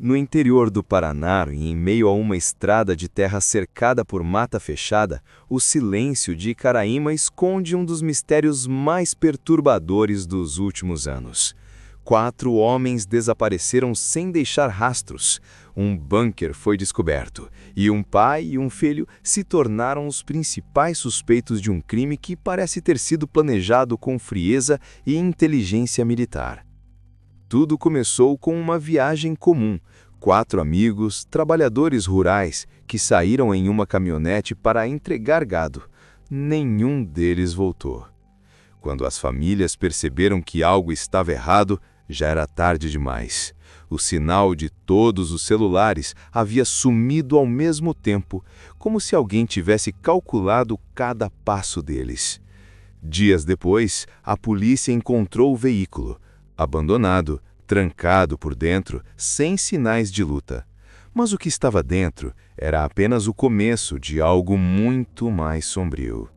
No interior do Paraná, e em meio a uma estrada de terra cercada por mata fechada, o silêncio de Icaraíma esconde um dos mistérios mais perturbadores dos últimos anos. 4 homens desapareceram sem deixar rastros. Um bunker foi descoberto, e um pai e um filho se tornaram os principais suspeitos de um crime que parece ter sido planejado com frieza e inteligência militar. Tudo começou com uma viagem comum. 4 amigos, trabalhadores rurais, que saíram em uma caminhonete para entregar gado. Nenhum deles voltou. Quando as famílias perceberam que algo estava errado, já era tarde demais. O sinal de todos os celulares havia sumido ao mesmo tempo, como se alguém tivesse calculado cada passo deles. Dias depois, a polícia encontrou o veículo, abandonado, trancado por dentro, sem sinais de luta. Mas o que estava dentro era apenas o começo de algo muito mais sombrio.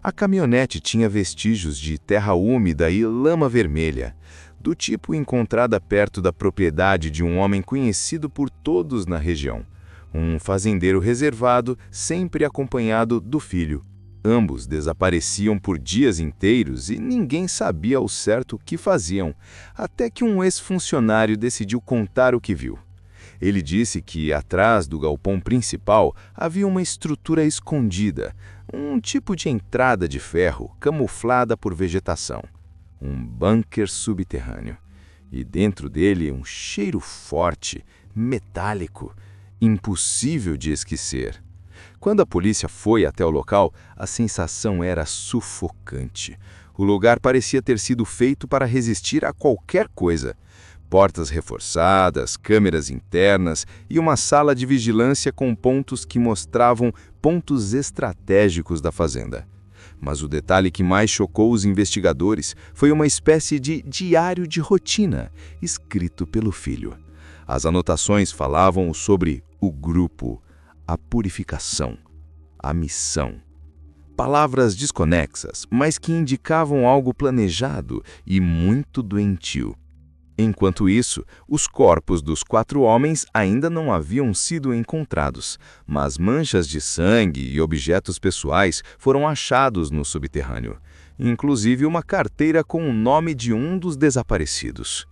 A caminhonete tinha vestígios de terra úmida e lama vermelha, do tipo encontrada perto da propriedade de um homem conhecido por todos na região, um fazendeiro reservado, sempre acompanhado do filho. Ambos desapareciam por dias inteiros e ninguém sabia ao certo o que faziam, até que um ex-funcionário decidiu contar o que viu. Ele disse que atrás do galpão principal havia uma estrutura escondida, um tipo de entrada de ferro camuflada por vegetação. Um bunker subterrâneo. E dentro dele um cheiro forte, metálico, impossível de esquecer. Quando a polícia foi até o local, a sensação era sufocante. O lugar parecia ter sido feito para resistir a qualquer coisa. Portas reforçadas, câmeras internas e uma sala de vigilância com pontos que mostravam pontos estratégicos da fazenda. Mas o detalhe que mais chocou os investigadores foi uma espécie de diário de rotina, escrito pelo filho. As anotações falavam sobre o grupo, a purificação, a missão. Palavras desconexas, mas que indicavam algo planejado e muito doentio. Enquanto isso, os corpos dos 4 homens ainda não haviam sido encontrados, mas manchas de sangue e objetos pessoais foram achados no subterrâneo, inclusive uma carteira com o nome de um dos desaparecidos.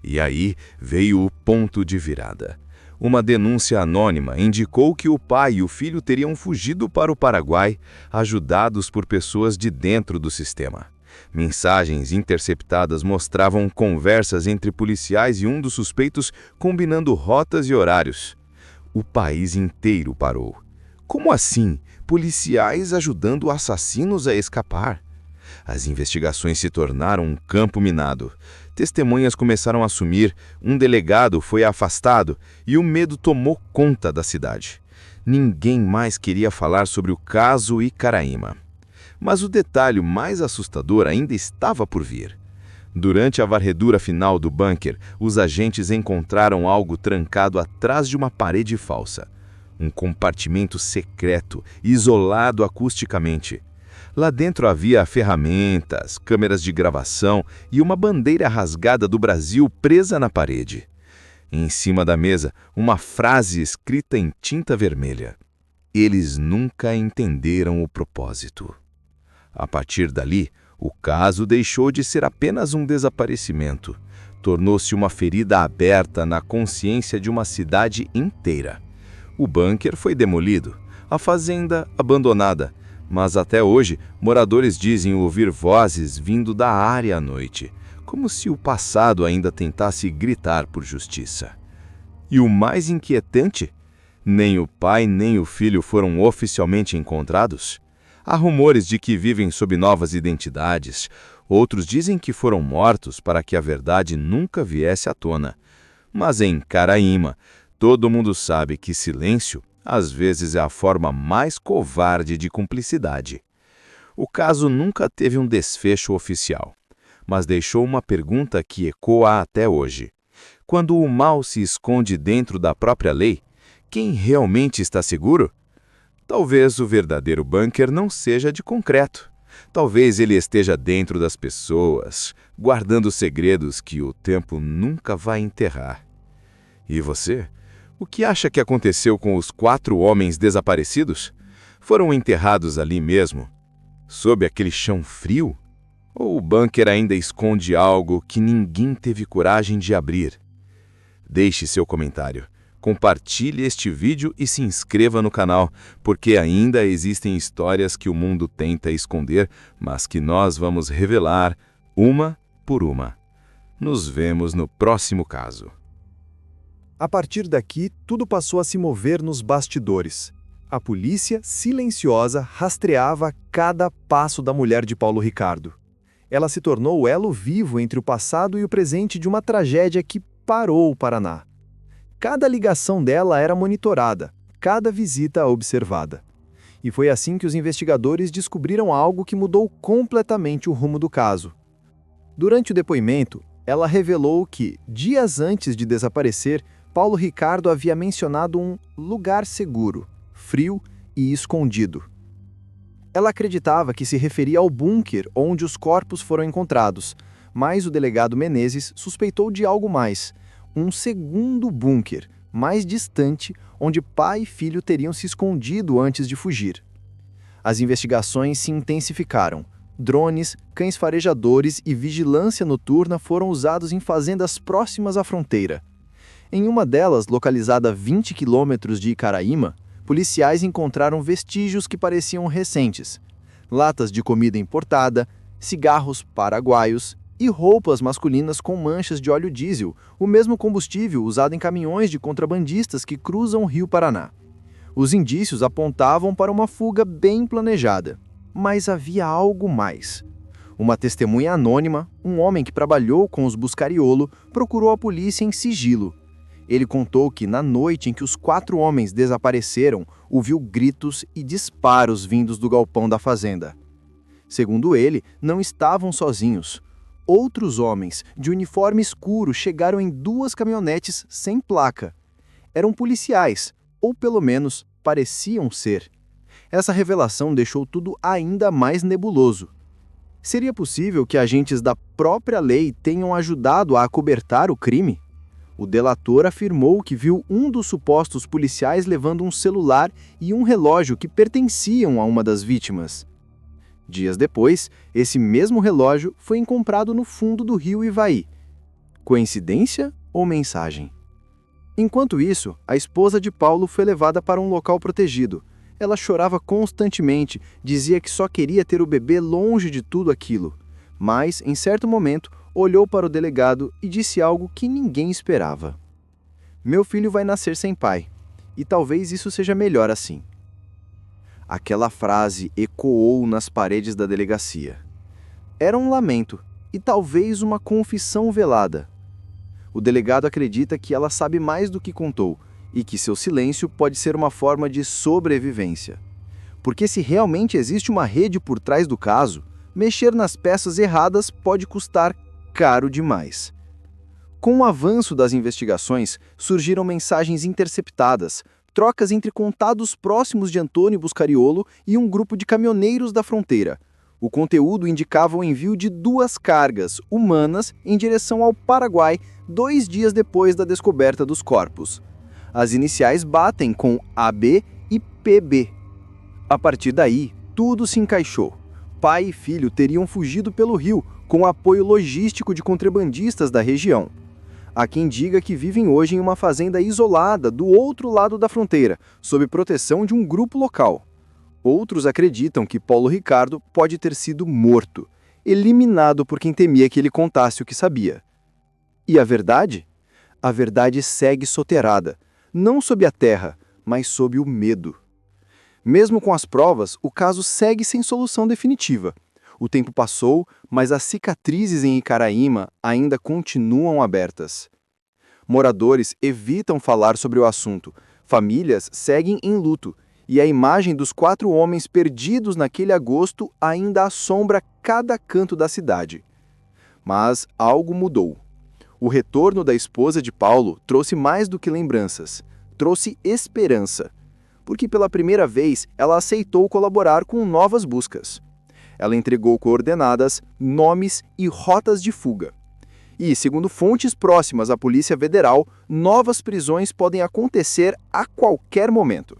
E aí veio o ponto de virada. Uma denúncia anônima indicou que o pai e o filho teriam fugido para o Paraguai, ajudados por pessoas de dentro do sistema. Mensagens interceptadas mostravam conversas entre policiais e um dos suspeitos combinando rotas e horários. O país inteiro parou. Como assim? Policiais ajudando assassinos a escapar? As investigações se tornaram um campo minado. Testemunhas começaram a sumir, um delegado foi afastado e o medo tomou conta da cidade. Ninguém mais queria falar sobre o caso Icaraíma. Mas o detalhe mais assustador ainda estava por vir. Durante a varredura final do bunker, os agentes encontraram algo trancado atrás de uma parede falsa. Um compartimento secreto, isolado acusticamente. Lá dentro havia ferramentas, câmeras de gravação e uma bandeira rasgada do Brasil presa na parede. Em cima da mesa, uma frase escrita em tinta vermelha. Eles nunca entenderam o propósito. A partir dali, o caso deixou de ser apenas um desaparecimento. Tornou-se uma ferida aberta na consciência de uma cidade inteira. O bunker foi demolido, a fazenda abandonada, mas até hoje moradores dizem ouvir vozes vindo da área à noite, como se o passado ainda tentasse gritar por justiça. E o mais inquietante? Nem o pai nem o filho foram oficialmente encontrados. Há rumores de que vivem sob novas identidades. Outros dizem que foram mortos para que a verdade nunca viesse à tona. Mas em Icaraíma, todo mundo sabe que silêncio, às vezes, é a forma mais covarde de cumplicidade. O caso nunca teve um desfecho oficial, mas deixou uma pergunta que ecoa até hoje. Quando o mal se esconde dentro da própria lei, quem realmente está seguro? Talvez o verdadeiro bunker não seja de concreto. Talvez ele esteja dentro das pessoas, guardando segredos que o tempo nunca vai enterrar. E você? O que acha que aconteceu com os 4 homens desaparecidos? Foram enterrados ali mesmo? Sob aquele chão frio? Ou o bunker ainda esconde algo que ninguém teve coragem de abrir? Deixe seu comentário, compartilhe este vídeo e se inscreva no canal, porque ainda existem histórias que o mundo tenta esconder, mas que nós vamos revelar uma por uma. Nos vemos no próximo caso. A partir daqui, tudo passou a se mover nos bastidores. A polícia, silenciosa, rastreava cada passo da mulher de Paulo Ricardo. Ela se tornou o elo vivo entre o passado e o presente de uma tragédia que parou o Paraná. Cada ligação dela era monitorada, cada visita observada. E foi assim que os investigadores descobriram algo que mudou completamente o rumo do caso. Durante o depoimento, ela revelou que, dias antes de desaparecer, Paulo Ricardo havia mencionado um lugar seguro, frio e escondido. Ela acreditava que se referia ao bunker onde os corpos foram encontrados, mas o delegado Menezes suspeitou de algo mais, um segundo bunker, mais distante, onde pai e filho teriam se escondido antes de fugir. As investigações se intensificaram. Drones, cães farejadores e vigilância noturna foram usados em fazendas próximas à fronteira. Em uma delas, localizada a 20 quilômetros de Icaraíma, policiais encontraram vestígios que pareciam recentes: latas de comida importada, cigarros paraguaios e roupas masculinas com manchas de óleo diesel, o mesmo combustível usado em caminhões de contrabandistas que cruzam o Rio Paraná. Os indícios apontavam para uma fuga bem planejada. Mas havia algo mais. Uma testemunha anônima, um homem que trabalhou com os Buscariolo, procurou a polícia em sigilo. Ele contou que, na noite em que os 4 homens desapareceram, ouviu gritos e disparos vindos do galpão da fazenda. Segundo ele, não estavam sozinhos. Outros homens, de uniforme escuro, chegaram em 2 caminhonetes sem placa. Eram policiais, ou pelo menos pareciam ser. Essa revelação deixou tudo ainda mais nebuloso. Seria possível que agentes da própria lei tenham ajudado a acobertar o crime? O delator afirmou que viu um dos supostos policiais levando um celular e um relógio que pertenciam a uma das vítimas. Dias depois, esse mesmo relógio foi encontrado no fundo do rio Ivaí. Coincidência ou mensagem? Enquanto isso, a esposa de Paulo foi levada para um local protegido. Ela chorava constantemente, dizia que só queria ter o bebê longe de tudo aquilo. Mas, em certo momento, olhou para o delegado e disse algo que ninguém esperava. "Meu filho vai nascer sem pai, e talvez isso seja melhor assim." Aquela frase ecoou nas paredes da delegacia. Era um lamento, e talvez uma confissão velada. O delegado acredita que ela sabe mais do que contou, e que seu silêncio pode ser uma forma de sobrevivência. Porque se realmente existe uma rede por trás do caso, mexer nas peças erradas pode custar caro demais. Com o avanço das investigações, surgiram mensagens interceptadas, trocas entre contados próximos de Antônio Buscariolo e um grupo de caminhoneiros da fronteira. O conteúdo indicava o envio de 2 cargas humanas em direção ao Paraguai 2 dias depois da descoberta dos corpos. As iniciais batem com AB e PB. A partir daí, tudo se encaixou. Pai e filho teriam fugido pelo rio, com apoio logístico de contrabandistas da região. Há quem diga que vivem hoje em uma fazenda isolada do outro lado da fronteira, sob proteção de um grupo local. Outros acreditam que Paulo Ricardo pode ter sido morto, eliminado por quem temia que ele contasse o que sabia. E a verdade? A verdade segue soterrada. Não sob a terra, mas sob o medo. Mesmo com as provas, o caso segue sem solução definitiva. O tempo passou, mas as cicatrizes em Icaraíma ainda continuam abertas. Moradores evitam falar sobre o assunto, famílias seguem em luto, e a imagem dos 4 homens perdidos naquele agosto ainda assombra cada canto da cidade. Mas algo mudou. O retorno da esposa de Paulo trouxe mais do que lembranças, trouxe esperança, porque pela primeira vez ela aceitou colaborar com novas buscas. Ela entregou coordenadas, nomes e rotas de fuga. E, segundo fontes próximas à Polícia Federal, novas prisões podem acontecer a qualquer momento.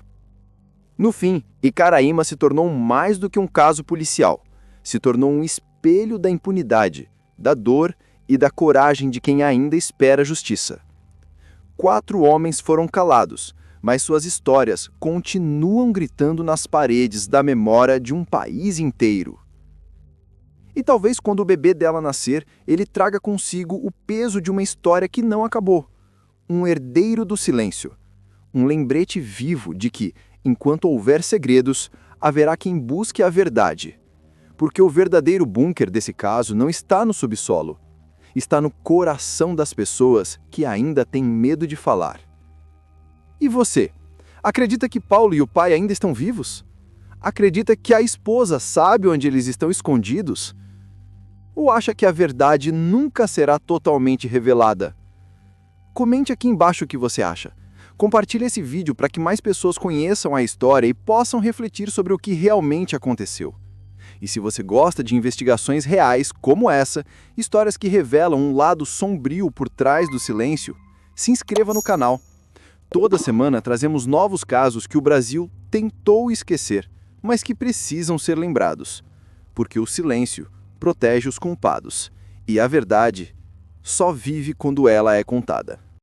No fim, Icaraíma se tornou mais do que um caso policial. Se tornou um espelho da impunidade, da dor e da coragem de quem ainda espera justiça. 4 homens foram calados, mas suas histórias continuam gritando nas paredes da memória de um país inteiro. E talvez quando o bebê dela nascer, ele traga consigo o peso de uma história que não acabou. Um herdeiro do silêncio. Um lembrete vivo de que, enquanto houver segredos, haverá quem busque a verdade. Porque o verdadeiro bunker desse caso não está no subsolo. Está no coração das pessoas que ainda têm medo de falar. E você? Acredita que Paulo e o pai ainda estão vivos? Acredita que a esposa sabe onde eles estão escondidos? Ou acha que a verdade nunca será totalmente revelada? Comente aqui embaixo o que você acha. Compartilhe esse vídeo para que mais pessoas conheçam a história e possam refletir sobre o que realmente aconteceu. E se você gosta de investigações reais como essa, histórias que revelam um lado sombrio por trás do silêncio, se inscreva no canal. Toda semana trazemos novos casos que o Brasil tentou esquecer, mas que precisam ser lembrados. Porque o silêncio protege os culpados, e a verdade só vive quando ela é contada.